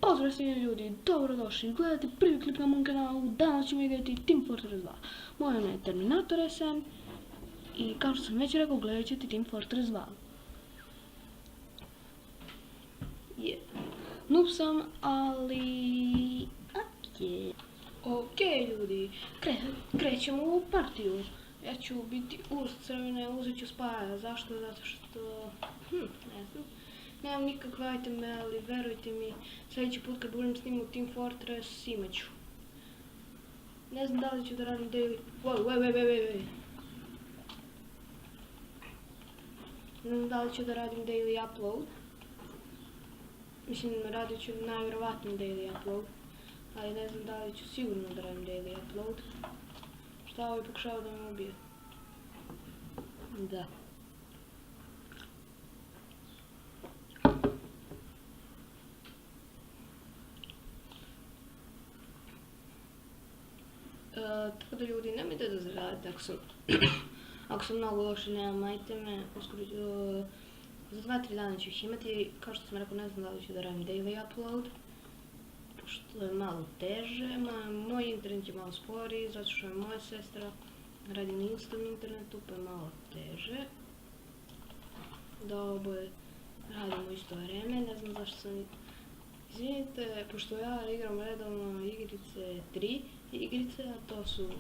Pozdrav svim ljudi, dobrodošli, gledajte prvi klip na mom kanalu, danas ćemo igrati Team Fortress 2. Moje ime je Terminator SM i kao što sam već rekao, gledat ćete Team Fortress 2. Noob sam, ali... Ok ljudi, krećemo u partiju. Ja ću biti uz crvene, uzet ću spaja, zašto? Zato što... ne znam. Nemam nikakve iteme, ali verujte mi, sljedeći put kad budem snimao Team Fortress imat ću. Ne znam da li ću da radim daily... Ne znam da li ću da radim daily upload. Mislim, radit ću najvjerovatniji daily upload. Ali ne znam da li ću sigurno da radim daily upload. Šta ovaj pokušava da me ubije? Da. Tako da ljudi, nemojte da zaradite ako sam mnogo loše, nemam iteme, za 2-3 dana ću ih imati. Kao što sam rekao, ne znam da li ću da radim daily upload, pošto je malo teže, moj internet je malo sporiji, zato što je moja sestra radi na instant internetu, pa je malo teže da oboje radimo isto vreme, ne znam zašto sam... Izvinite, pošto ja igram redovno igrice 3 igrice, a to su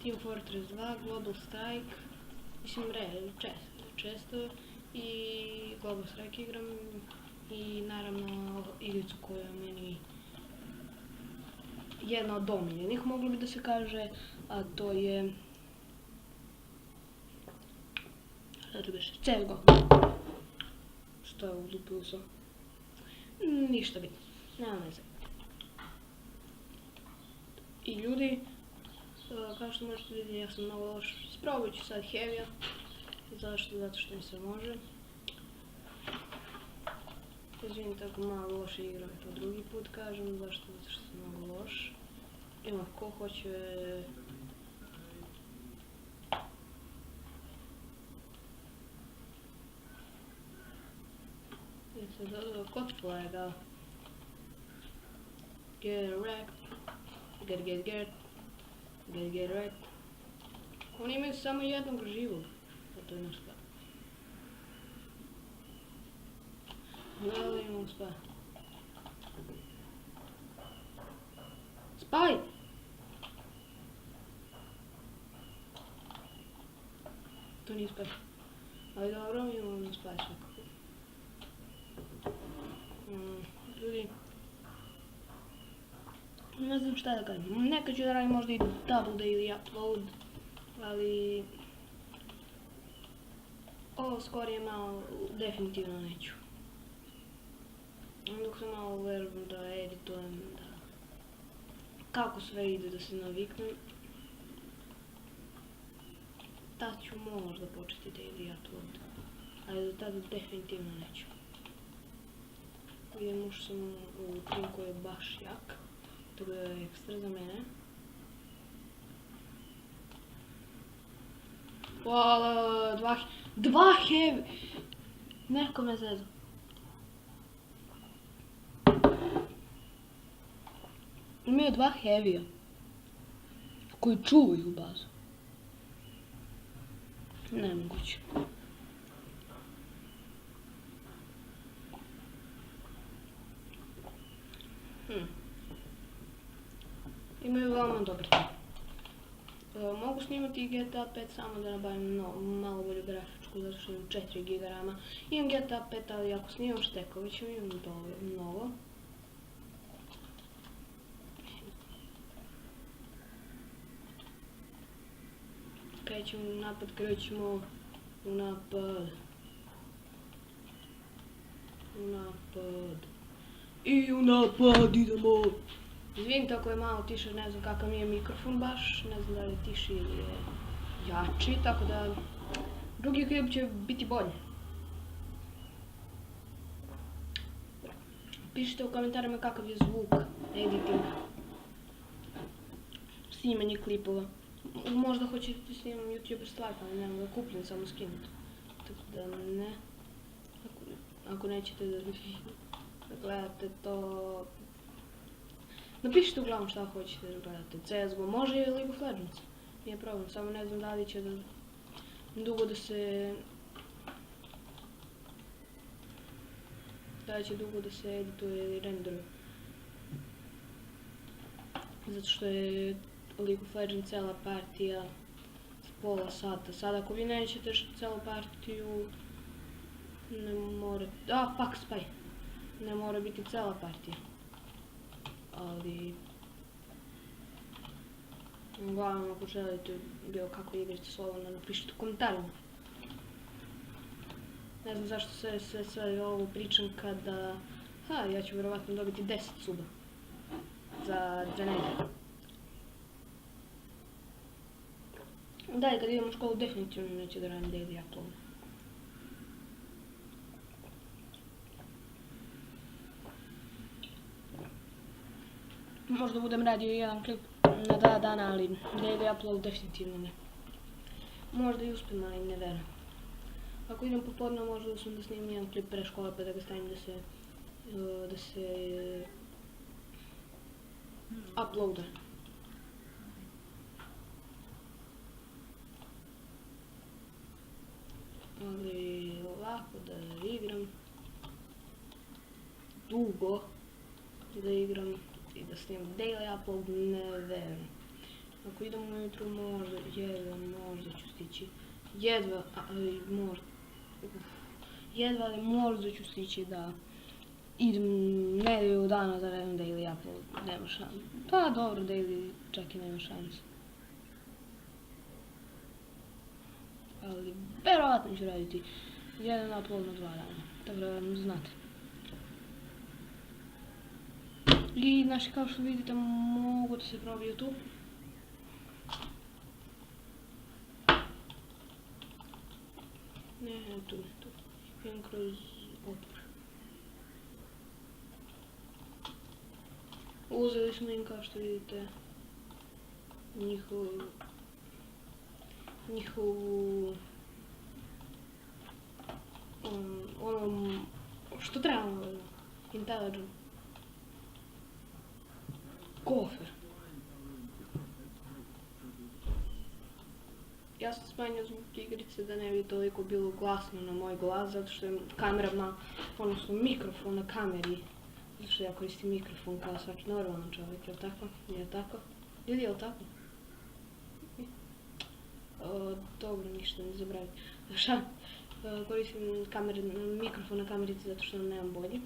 Team Fortress 2, Global Strike, mislim često, i Global Strike igram, i naravno igricu koja je meni jedna od omiljenih, moglo bi da se kaže, a to je... Šta to biše? CSGO. Što je ulupilo sam? Ništa bitno, nema veze. I ljudi, kao što možete vidjeti, ja sam mnogo loš. Isprobat ću sad Heavy-a. Zašto? Zato što mi se može. Izvinite ako malo loše igram, to drugi put kažem. Zašto? Zato što sam mnogo loš. Ima ko hoće... Kod flaga. Get wrecked. Get wrecked. Oni imaju samo jednog živog. To je naš spaj. Gledaj, imam spaj. Spaj! To nije spaj. Ali dobro, imam spaj svakako. Ljudi, ne znam šta da kažem, nekad ću da radim možda i double daily upload, ali ovo skorije malo definitivno neću. Dok sam malo verujem da editujem, da kako sve ide da se naviknem, tad ću možda početi daily upload, ali do tada definitivno neću. Idem ušao sam u tim koji je baš jak, to je ekstra za mene. Hvala, dva heavy! Neko me zezu. Imaju 2 heavy-a koji čuvaju bazu. Nemoguće. Imaju veoma dobar tim. Mogu snimati i GTA 5 samo da nabavim malo bolju grafičku, zato što imam 4 GB RAM-a. Imam GTA 5, ali ako snimam štekove ću imam mnogo. Krećemo u napad. I u napad idemo! Izvinite ako je malo tiše, ne znam kakav mi je mikrofon baš, ne znam da li je tiši ili je jači, tako da drugi klip će biti bolje. Pišite u komentarima kakav je zvuk, editing, snimanje klipova. Možda hoćete da snimam YouTuber stvar, pa nemam da kupim, samo skinuti. Tako da ne, ako nećete da da gledate to. Napišite uglavnom šta hoćete da gledate. CSGO može i League of Legends. Nije problem, samo ne znam da li će dugo da se... Da će dugo da se edituje ili renderuje. Zato što je League of Legends cela partija pola sata. Sad ako vi nećete celu partiju, ne morate... Pak Spy. Ne mora biti cela partija. Ali... Uglavnom ako želite bilo kako igrice slobodno napišite u komentarima. Ne znam zašto sve ovo pričam kada... ja ću vjerovatno dobiti 10 suba. Za 2 nedelje. Da, i kad idem u školu definitivno neće da radim daily upload. Možda budem radio jedan klip na 2 dana, ali daily upload definitivno ne. Možda i uspijem, ali ne verujem. Ako idem popodne, možda uspijem da snimim jedan klip pre škole pa da ga stavim da se uploada. Ali ovako da igram dugo, da igram i da snimam daily upload, ne verujem. Ako idem ujutru možda ću stići, jedva, ali možda ću stići da idem nedelju dana da radim daily upload, nema šanse. Pa dobro, daily čak i nema šanse. Ali verovatno ću raditi jedan upload na 2 dana, tako da znate. I znači kao što vidite mogu da se probiju tu. Ne, tu. Idem kroz otvor. Uzeli smo im kao što vidite njihovu ono što trebamo, intelligent kofer. Ja sam smanjio zvuk igrice da ne bi toliko bilo glasno na moj glas, zato što je kamera odnosno mikrofon na kameri, zato što ja koristim mikrofon kao svaki normalan čovjek, jel tako? Nije tako? Ili jel tako? Dobro, ništa ne zabravite. Koristim mikrofon na kamerici zato što nemam bolje.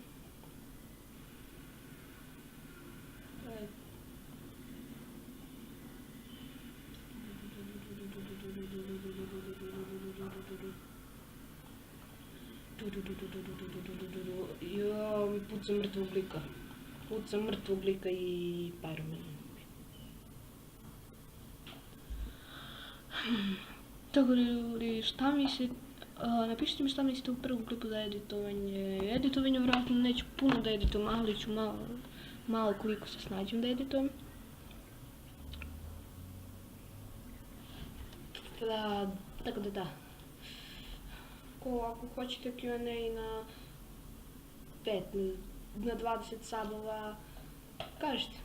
Joj, pucam mrtvog lika i Pyroman. Tako li, šta mislite, napišite mi šta mislite u prvom klipu za editovanje. Editovanje vjerojatno neću puno da editujem, ali ću malo koliko se snađem da editujem. Tako da. Ako hoćete Q&A na 20 sabova, kažete.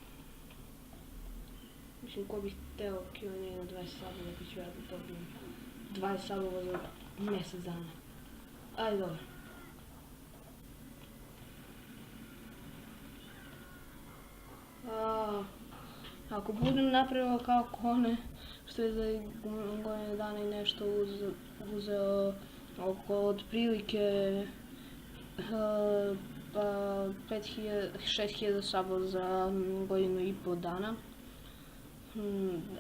Mislim, ko bih hteo Q&A na 20 sabova, pa ću ja da dobijem 20 sabova za mjesec dana. Ajde, dobro. Ako budem napravila kao Kone, što je za godine dana i nešto uzeo oko otprilike 6.000 sabova za godinu i pol dana.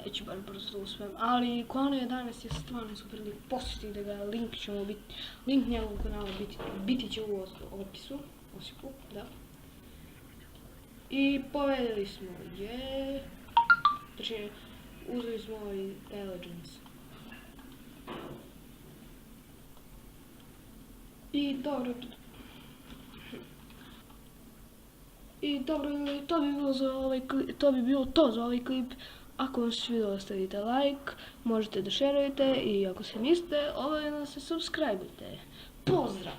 Neću baš brzo da uspijem, ali Kone 11 je stvarno super lik, posjetite ga, link njegovog kanala biti će u opisu, da. I povedali smo znači uzeli smo intelligence. I dobro, to bi bilo to za ovaj klip. Ako vam se svidio, ostavite like, možete da šerujete i ako se niste, obavezno se subscribe-ujte. Pozdrav!